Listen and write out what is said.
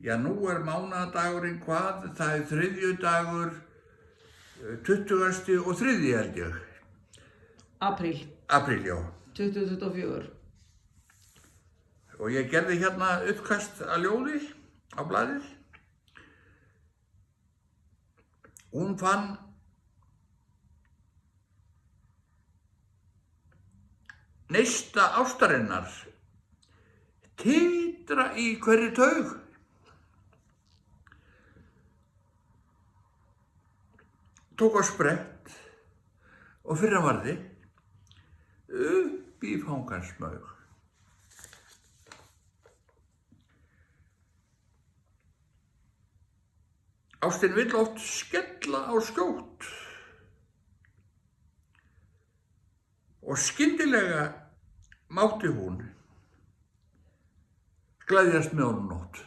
Já, nú mánaðardagurinn hvað? Það þriðjudagur, 20. og 3. held ég. Apríl. Apríl, já. 2024. Og ég gerði hérna uppkast að ljóði á blaðið. Hún fann neista ástarinnar titra í hverri taug. Tók á sprett og fyrir hann varði upp í fangans maug. Ástin vill oft skella á skjótt og skyndilega mátti hún gleðjast með honum nótt.